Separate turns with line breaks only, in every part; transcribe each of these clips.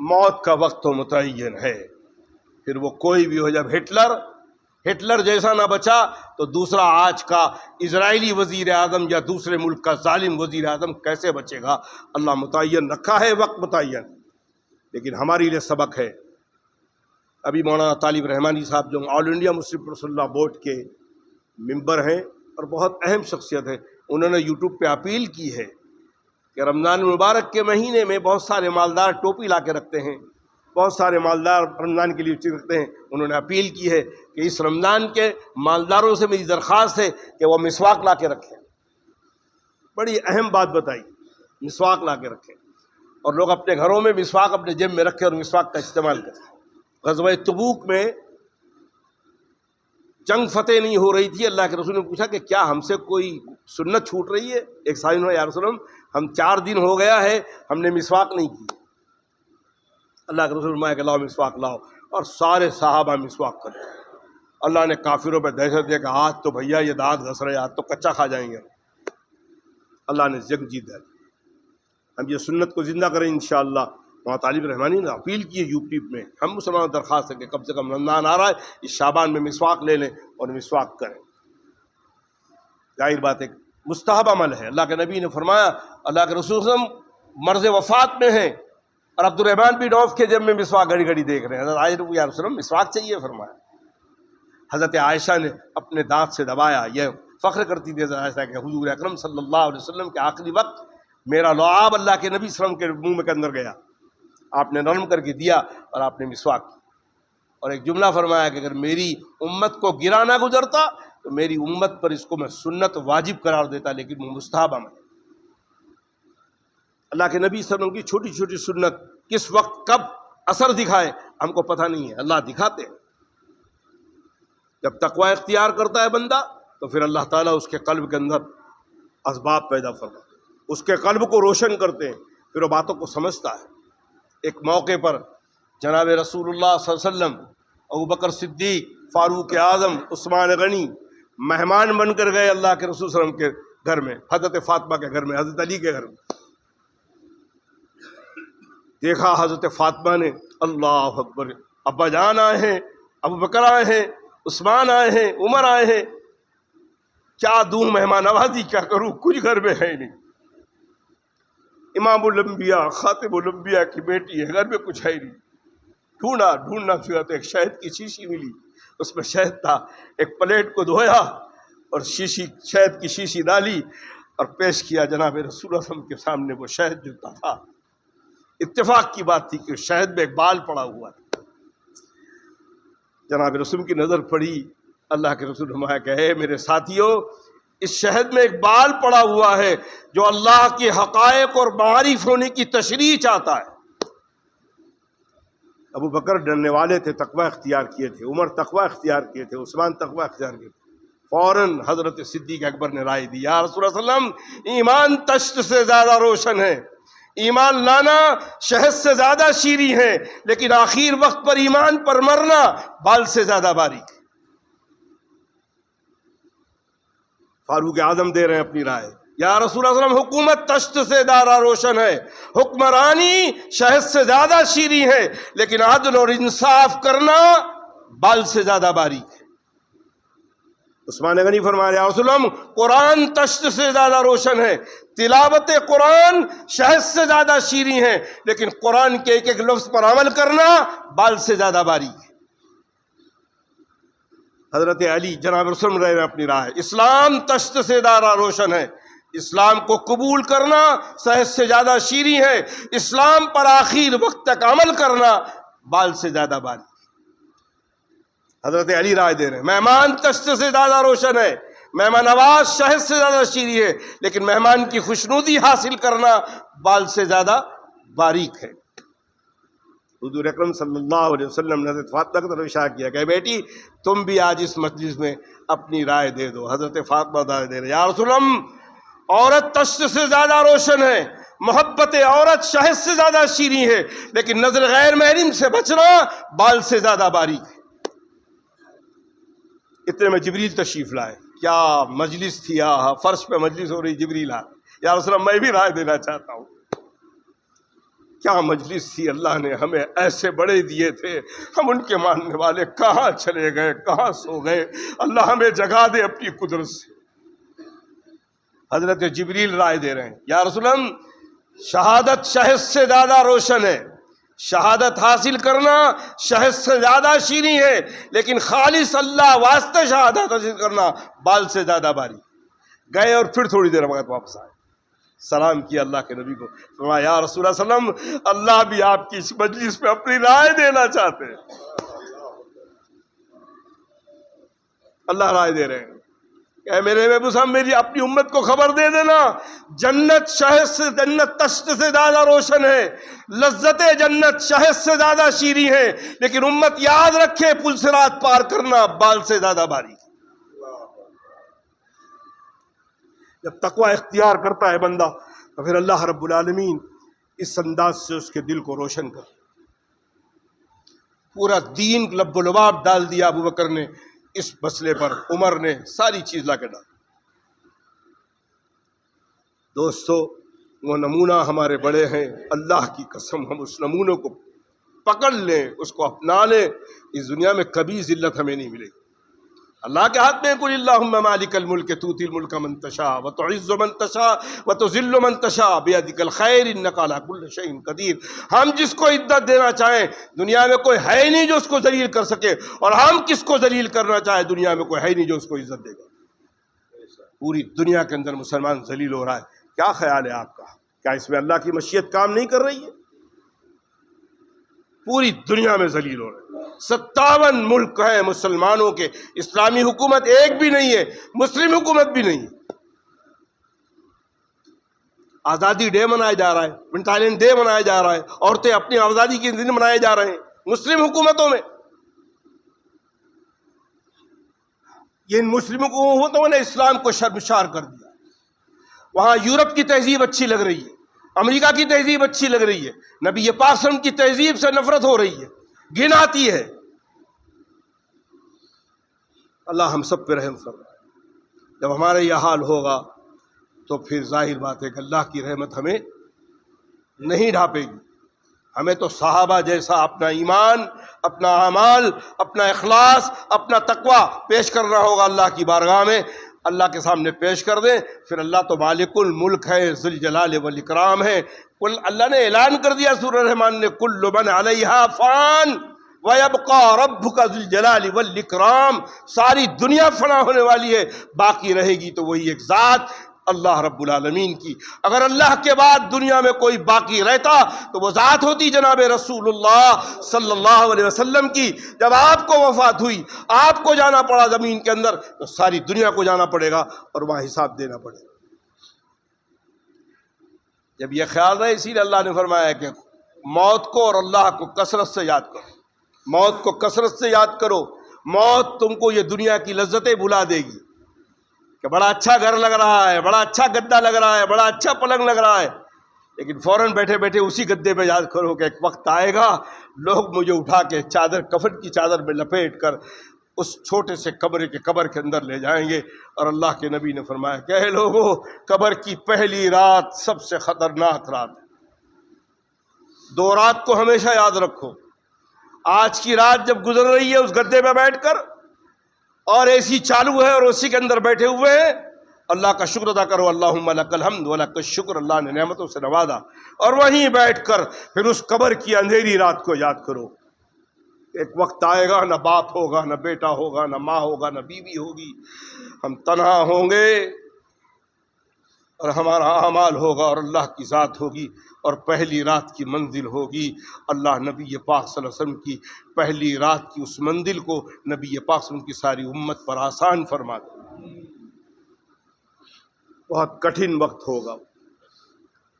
موت کا وقت تو متعین ہے، پھر وہ کوئی بھی ہو. جب ہٹلر جیسا نہ بچا تو دوسرا آج کا اسرائیلی وزیر اعظم یا دوسرے ملک کا ظالم وزیر اعظم کیسے بچے گا؟ اللہ متعین رکھا ہے، وقت متعین. لیکن ہمارے لیے سبق ہے. ابھی مولانا طالب رحمانی صاحب جو آل انڈیا مسلم پرسنل لا بورڈ کے ممبر ہیں اور بہت اہم شخصیت ہے، انہوں نے یوٹیوب پہ اپیل کی ہے کہ رمضان المبارک کے مہینے میں بہت سارے مالدار ٹوپی لا کے رکھتے ہیں، بہت سارے مالدار رمضان کے لیے چیز رکھتے ہیں. انہوں نے اپیل کی ہے کہ اس رمضان کے مالداروں سے میری درخواست ہے کہ وہ مسواک لا کے رکھیں. بڑی اہم بات بتائی، مسواک لا کے رکھیں، اور لوگ اپنے گھروں میں مسواک اپنے جیب میں رکھیں اور مسواک کا استعمال کریں. غزوہ تبوک میں جنگ فتح نہیں ہو رہی تھی، اللہ کے رسول نے پوچھا کہ کیا ہم سے کوئی سنت چھوٹ رہی ہے؟ ایک صحابی نے یا رسول اللہ ہم 4 دن ہو گیا ہے ہم نے مسواک نہیں کی. اللہ کے رسول فرمایا کہ لاؤ مسواک لاؤ، اور سارے صحابہ مسواک کرتے. اللہ نے کافروں پہ دہشت دیا کہ آج تو بھیا یہ دانت گھس رہے، آج تو کچا کھا جائیں گے. اللہ نے جنگ جیت دی. ہم یہ سنت کو زندہ کریں انشاءاللہ. وہاں طالب رحمانی نے اپیل کی ہے یوٹیوب میں، ہم مسلمانوں درخواست ہے کہ کم سے کم رمضان آ رہا ہے اس شعبان میں مسواک لے لیں اور مسواک کریں. ظاہر بات ہے مستحب عمل ہے. اللہ کے نبی نے فرمایا، اللہ کے رسول صلی اللہ علیہ وسلم مرض وفات میں ہیں اور عبد الرحمن بن عوف کے جب میں مسواک گھڑی گھڑی دیکھ رہے ہیں. حضرت عائشہ یا رسول اللہ مسواک چاہیے فرمایا. حضرت عائشہ نے اپنے دانت سے دبایا، یہ فخر کرتی تھی حضرت عائشہ کہ حضور اکرم صلی اللہ علیہ وسلم کے آخری وقت میرا لعاب اللہ کے نبی صلی اللہ علیہ وسلم کے منہ کے اندر گیا، آپ نے نرم کر کے دیا اور آپ نے مسواک کی. اور ایک جملہ فرمایا کہ اگر میری امت کو گرا نہ گزرتا تو میری امت پر اس کو میں سنت واجب قرار دیتا، لیکن وہ مستحب عمل ہے. اللہ کے نبی صلی اللہ علیہ وسلم کی چھوٹی چھوٹی سنت کس وقت کب اثر دکھائے ہم کو پتہ نہیں ہے، اللہ دکھاتے ہیں. جب تقوی اختیار کرتا ہے بندہ تو پھر اللہ تعالیٰ اس کے قلب کے اندر اسباب پیدا فرماتے ہیں، اس کے قلب کو روشن کرتے ہیں، پھر وہ باتوں کو سمجھتا ہے. ایک موقع پر جناب رسول اللہ صلی اللہ علیہ وسلم، ابوبکر صدیق، فاروق اعظم، عثمان غنی مہمان بن کر گئے اللہ کے رسول صلی اللہ علیہ وسلم کے گھر میں، حضرت فاطمہ کے گھر میں، حضرت علی کے گھر میں. دیکھا حضرت فاطمہ نے، اللہ اکبر، ابا جان آئے ہیں، ابوبکر آئے ہیں، عثمان آئے ہیں، عمر آئے ہیں، کیا دوں مہمان نوازی، کیا کروں، کچھ گھر میں ہے نہیں. امام الانبیاء خاتم الانبیاء کی بیٹی ہے، گھر میں کچھ ہے نہیں. ڈھونڈنا چاہا تو ایک شہد کی شیشی ملی، اس میں شہد تھا. ایک پلیٹ کو دھویا اور شہد کی شیشی ڈالی اور پیش کیا جناب رسول اللہ صلی اللہ علیہ وسلم کے سامنے. وہ شہد جو تھا، اتفاق کی بات تھی کہ شہد میں ایک بال پڑا ہوا تھا. جناب رسول کی نظر پڑی، اللہ کے رسول فرمایا کہ اے میرے ساتھیوں، اس شہد میں ایک بال پڑا ہوا ہے جو اللہ کے حقائق اور معارف ہونے کی تشریح چاہتا ہے. ابو بکر ڈرنے والے تھے، تقوی اختیار کیے تھے، عمر تقوی اختیار کیے تھے، عثمان تقوی اختیار کیے تھے. فوراً حضرت صدیق اکبر نے رائے دی، یا رسول اللہ صلی اللہ علیہ وسلم ایمان تشت سے زیادہ روشن ہے، ایمان لانا شہد سے زیادہ شیریں ہے، لیکن آخر وقت پر ایمان پر مرنا بال سے زیادہ باریک ہے. فاروق اعظم دے رہے ہیں اپنی رائے، یا رسول اللہ صلی اللہ علیہ وسلم حکومت تشت سے زیادہ روشن ہے، حکمرانی شہد سے زیادہ شیریں ہے، لیکن عدل اور انصاف کرنا بال سے زیادہ باریک ہے. عثمان غنی فرما رہے ہیں، یا رسول اللہ قرآن تشت سے زیادہ روشن ہے، تلاوت قرآن شہد سے زیادہ شیریں ہے، لیکن قرآن کے ایک ایک لفظ پر عمل کرنا بال سے زیادہ باریک ہے. حضرت علی جناب رسول رہے ہیں اپنی راہ، اسلام تشت سے زیادہ روشن ہے، اسلام کو قبول کرنا شہد سے زیادہ شیریں ہے، اسلام پر آخر وقت تک عمل کرنا بال سے زیادہ باریک. حضرت علی رائے دے رہے ہیں، مہمان تشت سے زیادہ روشن ہے، مہمان نواز شہد سے زیادہ شیریں ہے، لیکن مہمان کی خوشنودی حاصل کرنا بال سے زیادہ باریک ہے. حضور اکرم صلی اللہ علیہ وسلم نے حضرت فاطمہ کی طرف اشارہ کیا کہ بیٹی تم بھی آج اس مجلس میں اپنی رائے دے دو. حضرت فاطمہ رائے دے رہے، یا رسول اللہ عورت تشت سے زیادہ روشن ہے، محبت عورت شہد سے زیادہ شیریں ہے، لیکن نظر غیر محرم سے بچنا بال سے زیادہ باریک ہے. اتنے میں جبریل تشریف لائے، کیا مجلس تھی، فرش پہ مجلس ہو رہی، جبریل آئے، یا رسول اللہ میں بھی رائے دینا چاہتا ہوں. کیا مجلس تھی، اللہ نے ہمیں ایسے بڑے دیے تھے، ہم ان کے ماننے والے کہاں چلے گئے، کہاں سو گئے، اللہ ہمیں جگا دے اپنی قدرت سے۔ حضرت جبریل رائے دے رہے ہیں، یا رسول اللہ شہادت شہد سے زیادہ روشن ہے، شہادت حاصل کرنا شہد سے زیادہ شیریں ہے، لیکن خالص اللہ واسطے شہادت حاصل کرنا بال سے زیادہ باری۔ گئے اور پھر تھوڑی دیر بعد واپس آئے، سلام کیا اللہ کے نبی کو، فرمایا یا رسول اللہ صلی اللہ علیہ وسلم اللہ بھی آپ کی اس مجلس پہ اپنی رائے دینا چاہتے ہیں۔ اللہ رائے دے رہے ہیں کہ میرے محبوب صاحب میری اپنی امت کو خبر دے دینا، جنت شہد سے، جنت تشت سے زیادہ روشن ہے، لذت جنت شہد سے زیادہ شیریں ہے، لیکن امت یاد رکھے پل صراط پار کرنا بال سے زیادہ باری۔ جب تقوی اختیار کرتا ہے بندہ تو پھر اللہ رب العالمین اس انداز سے اس کے دل کو روشن کر، پورا دین لب و لباب ڈال دیا ابو بکر نے اس مسئلے پر، عمر نے ساری چیز لا کے ڈال۔ دوستو وہ نمونہ ہمارے بڑے ہیں، اللہ کی قسم ہم اس نمونوں کو پکڑ لیں، اس کو اپنا لیں، اس دنیا میں کبھی ذلت ہمیں نہیں ملے گی۔ اللہ کے ہاتھ میں قل اللہم مالک الملک تؤتی الملک من تشاء وتعز من تشاء وتذل من تشاء بیدک الخیر انک علی کل شیء قدیر۔ ہم جس کو عزت دینا چاہیں دنیا میں کوئی ہے ہی نہیں جو اس کو ذلیل کر سکے، اور ہم کس کو ذلیل کرنا چاہیں دنیا میں کوئی ہے ہی نہیں جو اس کو عزت دے گا۔ پوری دنیا کے اندر مسلمان ذلیل ہو رہا ہے، کیا خیال ہے آپ کا؟ کیا اس میں اللہ کی مشیت کام نہیں کر رہی ہے؟ پوری دنیا میں ذلیل ہو رہے ہیں، 57 ملک ہیں مسلمانوں کے، اسلامی حکومت ایک بھی نہیں ہے، مسلم حکومت بھی نہیں ہے۔ آزادی ڈے منایا جا رہا ہے، ونٹالین ڈے منایا جا رہا ہے، عورتیں اپنی آزادی کے دن منائے جا رہے ہیں مسلم حکومتوں میں۔ یہ ان مسلم حکومتوں نے اسلام کو شرمسار کر دیا۔ وہاں یورپ کی تہذیب اچھی لگ رہی ہے، امریکہ کی تہذیب اچھی لگ رہی ہے، نبی پاک صلی اللہ علیہ وسلم کی تہذیب سے نفرت ہو رہی ہے، گھن آتی ہے۔ اللہ ہم سب پہ رحم فرمائے۔ جب ہمارا یہ حال ہوگا تو پھر ظاہر بات ہے کہ اللہ کی رحمت ہمیں نہیں ڈھانپے گی۔ ہمیں تو صحابہ جیسا اپنا ایمان، اپنا اعمال، اپنا اخلاص، اپنا تقوی پیش کرنا ہوگا اللہ کی بارگاہ میں، اللہ کے سامنے پیش کر دیں، پھر اللہ تو مالک الملک ہے، ذوالجلال والاکرام ہے۔ اللہ نے اعلان کر دیا سورہ رحمان نے، کل من علیہا فان ویبقی ربک ذو الجلال والاکرام، ساری دنیا فنا ہونے والی ہے، باقی رہے گی تو وہی ایک ذات اللہ رب العالمین کی۔ اگر اللہ کے بعد دنیا میں کوئی باقی رہتا تو وہ ذات ہوتی جناب رسول اللہ صلی اللہ علیہ وسلم کی۔ جب آپ کو وفات ہوئی، آپ کو جانا پڑا زمین کے اندر، تو ساری دنیا کو جانا پڑے گا اور وہاں حساب دینا پڑے گا۔ جب یہ خیال رہے، اسی لیے اللہ نے فرمایا کہ موت کو اور اللہ کو کثرت سے یاد کرو، موت کو کثرت سے یاد کرو۔ موت تم کو یہ دنیا کی لذتیں بھلا دے گی کہ بڑا اچھا گھر لگ رہا ہے، بڑا اچھا گدا لگ رہا ہے، بڑا اچھا پلنگ لگ رہا ہے، لیکن فوراً بیٹھے بیٹھے اسی گدے پہ یاد کرو کہ ایک وقت آئے گا لوگ مجھے اٹھا کے چادر، کفن کی چادر میں لپیٹ کر اس چھوٹے سے قبر کے اندر لے جائیں گے۔ اور اللہ کے نبی نے فرمایا کہ اے لوگوں، قبر کی پہلی رات سب سے خطرناک رات ہے۔ 2 رات کو ہمیشہ یاد رکھو۔ آج کی رات جب گزر رہی ہے اس گدے پہ بیٹھ کر، اور اے سی چالو ہے اور اسی کے اندر بیٹھے ہوئے ہیں، اللہ کا شکر ادا کرو، اللہم لک الحمد ولک الشکر، اللہ نے نعمتوں سے نوازا، اور وہیں بیٹھ کر پھر اس قبر کی اندھیری رات کو یاد کرو۔ ایک وقت آئے گا، نہ باپ ہوگا، نہ بیٹا ہوگا، نہ ماں ہوگا، نہ بیوی ہوگی، ہم تنہا ہوں گے، اور ہمارا اعمال ہوگا اور اللہ کی ذات ہوگی، اور پہلی رات کی منزل ہوگی۔ اللہ نبی پاک صلی اللہ علیہ وسلم کی پہلی رات کی اس منزل کو نبی پاک صلی اللہ علیہ وسلم کی ساری امت پر آسان فرما دے۔ بہت کٹھن وقت ہوگا،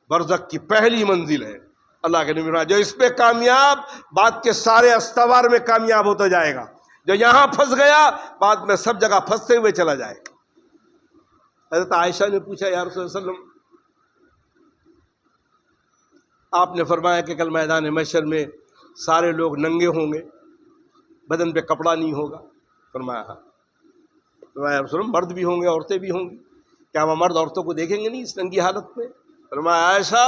برزخ کی پہلی منزل ہے۔ اللہ کے نبی جو اس پہ کامیاب، بعد کے سارے استوار میں کامیاب ہوتا جائے گا۔ جو یہاں پھنس گیا، بعد میں سب جگہ پھنستے ہوئے چلا جائے گا۔ حضرت عائشہ نے پوچھا یا رسول اللہ صلی اللہ علیہ وسلم، آپ نے فرمایا کہ کل میدان محشر میں سارے لوگ ننگے ہوں گے، بدن پہ کپڑا نہیں ہوگا؟ فرمایا ہاں۔ فرمایا یا رسول اللہ مرد بھی ہوں گے، عورتیں بھی ہوں گی، کیا وہ مرد عورتوں کو دیکھیں گے نہیں اس ننگی حالت میں؟ فرمایا عائشہ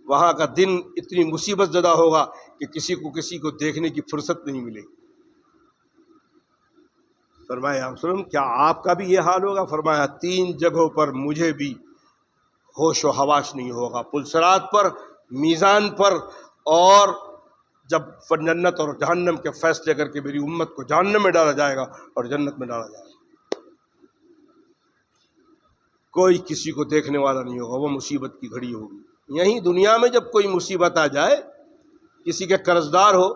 وہاں کا دن اتنی مصیبت زدہ ہوگا کہ کسی کو دیکھنے کی فرصت نہیں ملے گی۔ فرمایا یا رسول اللہ کیا آپ کا بھی یہ حال ہوگا؟ فرمایا 3 جگہوں پر مجھے بھی ہوش و حواس نہیں ہوگا، پلسرات پر، میزان پر، اور جب جنت اور جہنم کے فیصلے کر کے میری امت کو جہنم میں ڈالا جائے گا اور جنت میں ڈالا جائے گا، کوئی کسی کو دیکھنے والا نہیں ہوگا، وہ مصیبت کی گھڑی ہوگی۔ یہیں دنیا میں جب کوئی مصیبت آ جائے، کسی کے قرض دار ہو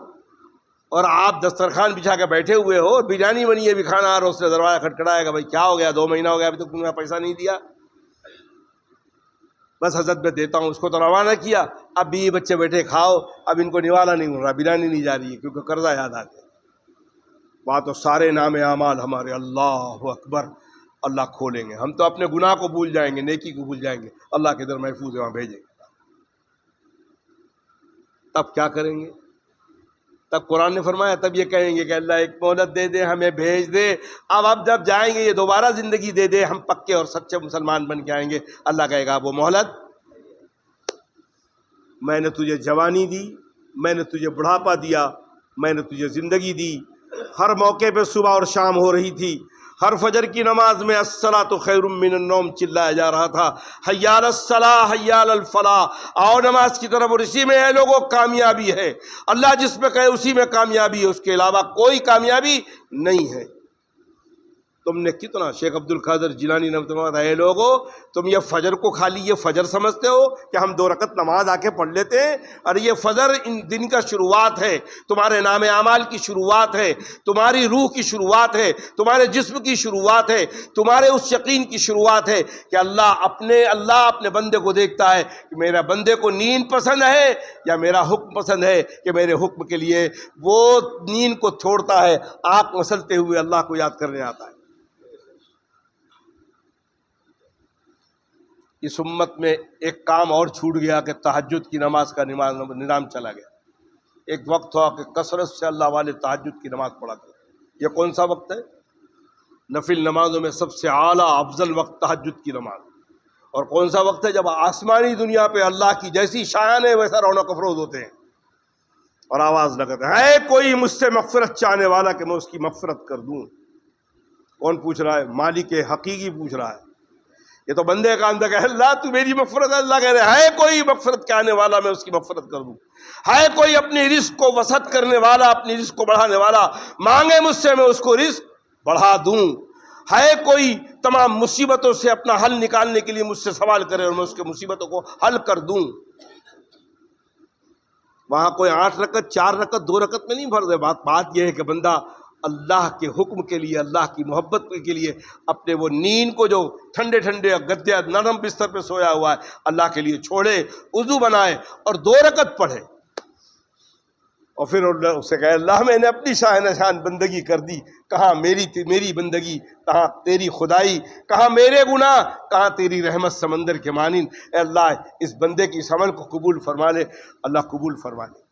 اور آپ دسترخوان بچھا کے بیٹھے ہوئے ہو، بریانی بنی ہے بھی کھانا آ رہا، اس نے دروازہ کھٹکھٹائے گا، بھائی کیا ہو گیا، 2 مہینہ ہو گیا ابھی تک تم نے پیسہ نہیں دیا؟ بس حضرت میں دیتا ہوں، اس کو تو روانہ کیا، اب بھی بچے بیٹھے کھاؤ، اب ان کو نوالا نہیں مل رہا، بریانی نہیں جا رہی ہے کیونکہ قرضہ یاد آ گیا۔ وہاں تو سارے نام اعمال ہمارے اللہ اکبر اللہ کھولیں گے، ہم تو اپنے گناہ کو بھول جائیں گے، نیکی کو بھول جائیں گے، اللہ کے در محفوظ ہے، وہاں بھیجیں گے۔ تب کیا کریں گے؟ تب قرآن نے فرمایا تب یہ کہیں گے کہ اللہ ایک مہلت دے دے، ہمیں بھیج دے، اب جب جائیں گے یہ دوبارہ زندگی دے دے، ہم پکے اور سچے مسلمان بن کے آئیں گے۔ اللہ کہے گا وہ مہلت، میں نے تجھے جوانی دی، میں نے تجھے بڑھاپا دیا، میں نے تجھے زندگی دی، ہر موقع پہ صبح اور شام ہو رہی تھی، ہر فجر کی نماز میں الصلاۃ خیر من النوم چلایا جا رہا تھا، حی علی الصلاۃ حی علی الفلاح، آؤ نماز کی طرف، اور اسی میں ہے لوگوں کامیابی ہے، اللہ جس میں کہے اسی میں کامیابی ہے، اس کے علاوہ کوئی کامیابی نہیں ہے۔ تم نے کتنا، شیخ عبد القادر جیلانی نے فرمایا اے لوگو تم یہ فجر کو خالی یہ فجر سمجھتے ہو کہ ہم 2 رکعت نماز آ کے پڑھ لیتے ہیں؟ اور یہ فجر ان دن کا شروعات ہے، تمہارے نام اعمال کی شروعات ہے، تمہاری روح کی شروعات ہے، تمہارے جسم کی شروعات ہے، تمہارے اس یقین کی شروعات ہے کہ اللہ اپنے بندے کو دیکھتا ہے کہ میرا بندے کو نیند پسند ہے یا میرا حکم پسند ہے، کہ میرے حکم کے لیے وہ نیند کو چھوڑتا ہے، آنکھ مسلتے ہوئے اللہ کو یاد کرنے آتا ہے۔ اس امت میں ایک کام اور چھوٹ گیا کہ تہجد کی نماز کا نظام چلا گیا۔ ایک وقت ہوا کہ کثرت سے اللہ والے تہجد کی نماز پڑھا کرتے۔ یہ کون سا وقت ہے؟ نفل نمازوں میں سب سے اعلیٰ افضل وقت تہجد کی نماز۔ اور کون سا وقت ہے؟ جب آسمانی دنیا پہ اللہ کی جیسی شان ہے ویسا رونق افروز ہوتے ہیں اور آواز لگاتے ہیں، اے کوئی مجھ سے مغفرت چاہنے والا کہ میں اس کی مغفرت کر دوں۔ کون پوچھ رہا ہے؟ مالک حقیقی پوچھ رہا ہے۔ یہ تو بندے کا اندر کہ اللہ تو میری مغفرت، اللہ کہہ رہے ہے کوئی مغفرت چاہنے والا میں اس کی مغفرت کر دوں، ہے کوئی اپنی رزق کو وسعت کرنے والا، اپنی رزق کو بڑھانے والا، مانگے مجھ سے میں اس کو رزق بڑھا دوں، ہے کوئی تمام مصیبتوں سے اپنا حل نکالنے کے لیے مجھ سے سوال کرے اور میں اس کے مصیبتوں کو حل کر دوں۔ وہاں کوئی 8 رکعت 4 رکعت 2 رکعت میں نہیں بھر دے، بات یہ ہے کہ بندہ اللہ کے حکم کے لیے، اللہ کی محبت کے لیے اپنے وہ نیند کو جو ٹھنڈے گدے نرم بستر پہ سویا ہوا ہے اللہ کے لیے چھوڑے، وضو بنائے اور 2 رکعت پڑھے، اور پھر اسے کہے اللہ میں نے اپنی شان بندگی کر دی، کہاں میری بندگی، کہاں تیری خدائی، کہاں میرے گناہ، کہاں تیری رحمت سمندر کے مانند۔ اے اللہ اس بندے کی اس عمل کو قبول فرما لے، اللہ قبول فرما لے۔